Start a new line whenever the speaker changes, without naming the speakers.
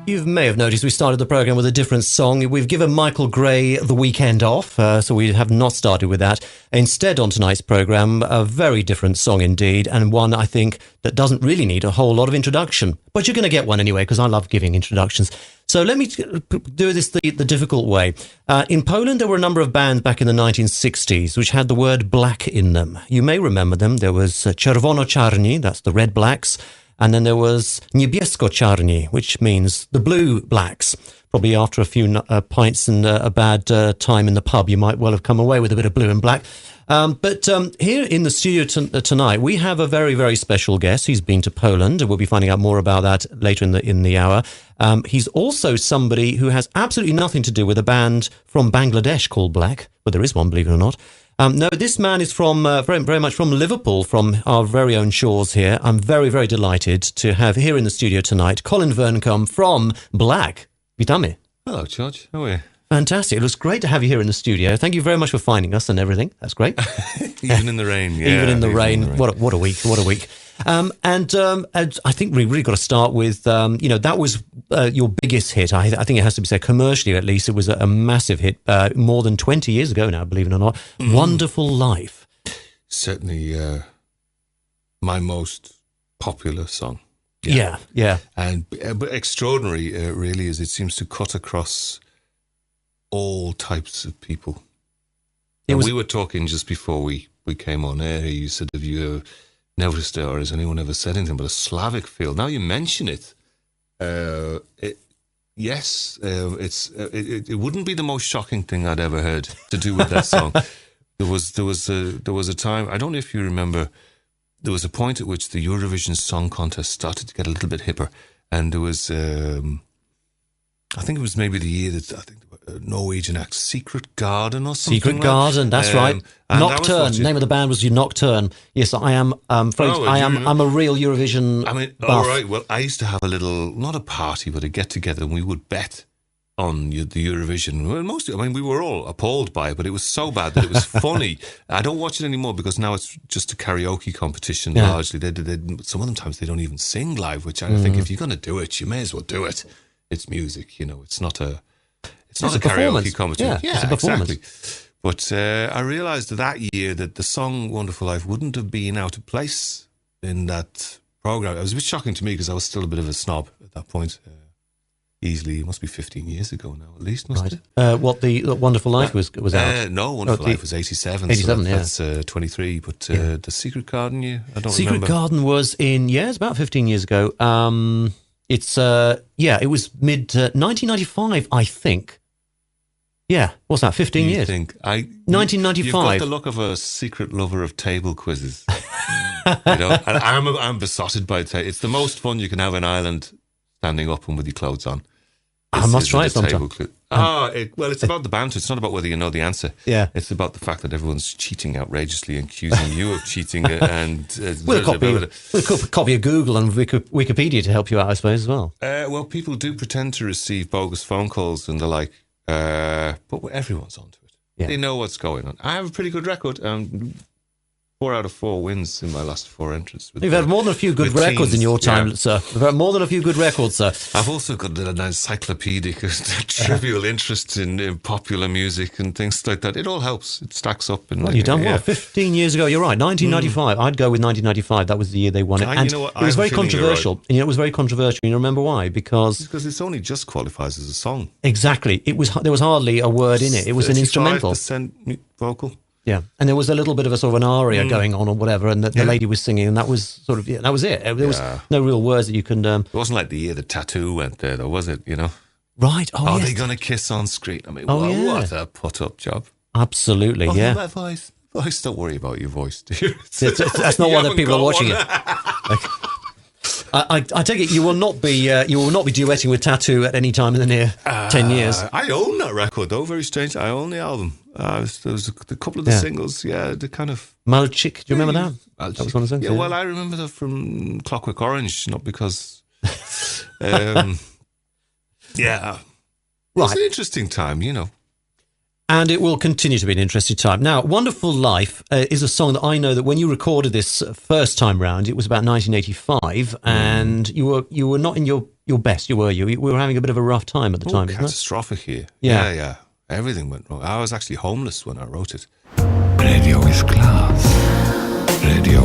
You may have noticed we started the programme with a different song. We've given Michael Gray the weekend off, so we have not started with that. Instead, on tonight's programme, a very different song indeed, and one, I think, that doesn't really need a whole lot of introduction. But you're going to get one anyway, because I love giving introductions. So let me do this the difficult way. In Poland, there were a number of bands back in the 1960s which had the word black in them. You may remember them. There was Czerwono-Czarni, that's the Red Blacks. And then there was Niebiesko-Czarni, which means the Blue Blacks. Probably after a few pints and a bad time in the pub, you might well have come away with a bit of blue and black. But here in the studio tonight, we have a very, very special guest. He's been to Poland, and we'll be finding out more about that later in the hour. He's also somebody who has absolutely nothing to do with a band from Bangladesh called Black. Well, there is one, believe it or not. No, this man is from very much from Liverpool, from our very own shores here. I'm very, very delighted to have here in the studio tonight Colin Verncombe from Black. Witamy.
Hello, George. How are you?
Fantastic. It was great to have you here in the studio. Thank you very much for finding us and everything. That's great.
Even in the rain. Yeah,
even in the rain. What a week. What a week. And I think we really got to start with, that was your biggest hit. I think it has to be said, commercially at least, it was a massive hit more than 20 years ago now, believe it or not. Wonderful Life.
Certainly my most popular song.
Yeah.
But extraordinary, really, is it seems to cut across all types of people. We were talking just before we came on air. You said, have you noticed it, or has anyone ever said anything but a Slavic feel? Now you mention it, it wouldn't be the most shocking thing I'd ever heard to do with that song. There was a time, I don't know if you remember, there was a point at which the Eurovision Song Contest started to get a little bit hipper, and there was I think it was maybe the year that Norwegian act Secret Garden or something.
Secret Garden, that's right. Nocturne. The name of the band was Nocturne. Yes, I am. I'm a real Eurovision. Buff.
All right. Well, I used to have a little, not a party, but a get together, and we would bet on the Eurovision. Well, we were all appalled by it, but it was so bad that it was funny. I don't watch it anymore because now it's just a karaoke competition largely. Some of them times they don't even sing live, which I think if you're going to do it, you may as well do it. It's music, it's not a karaoke competition.
Yeah, it's a performance.
Exactly. But I realised that year that the song Wonderful Life wouldn't have been out of place in that programme. It was a bit shocking to me because I was still a bit of a snob at that point. Easily, it must be 15 years ago now, at least, must it?
What the Wonderful Life was out?
No, Wonderful Life was 87.
87,
so that's 23. But the Secret Garden, I don't remember.
Secret Garden was it's about 15 years ago. It was mid 1995, I think. Yeah, what's that? 15 years. 1995.
You've got the look of a secret lover of table quizzes. And I'm besotted by it. It's the most fun you can have in Ireland, standing up and with your clothes on.
I must try it sometime.
It's about the banter. It's not about whether you know the answer.
Yeah.
It's about the fact that everyone's cheating outrageously and accusing you of cheating. And
with a copy of Google and Wikipedia to help you out, I suppose, as well.
People do pretend to receive bogus phone calls and the like, but everyone's onto it. Yeah. They know what's going on. I have a pretty good record. 4 out of 4 wins in my last 4 entrants.
You've had more than a few good records in your time, sir. You've had more than a few good records, sir.
I've also got an encyclopedic, trivial interest in popular music and things like that. It all helps. It stacks up.
You've done well. 15 years ago, you're right. 1995. I'd go with 1995. That was the year they won it. And it was very controversial. Right. It was very controversial. You remember why? Because
it's only just qualifies as a song.
Exactly. There was hardly a word in it. It was an instrumental.
35% vocal.
Yeah, and there was a little bit of a sort of an aria going on or whatever, and the lady was singing, and that was sort of that was it. There was no real words that you can.
It wasn't like the year the Tattoo went there, though, was it?
Right?
Are they going to kiss on screen? I mean, what a put-up job!
Absolutely, yeah.
My voice, don't worry about your voice, dear.
That's not why the people are watching it. I take it you will not be duetting with Tattoo at any time in the near 10 years.
I own that record, though. Very strange. I own the album. There was a couple of the singles. The kind of
Malchik. Do you remember that?
Malchik.
That was one of the songs.
Yeah, well, I remember that from Clockwork Orange, not because. Right. It's an interesting time,
And it will continue to be an interesting time. Now, Wonderful Life is a song that I know that when you recorded this first time round, it was about 1985, and you were not in your your best. You were. We were having a bit of a rough time at the time, isn't it?
Catastrophic here.
Yeah.
Yeah. Everything went wrong. I was actually homeless when I wrote it.
Radio is class. Radio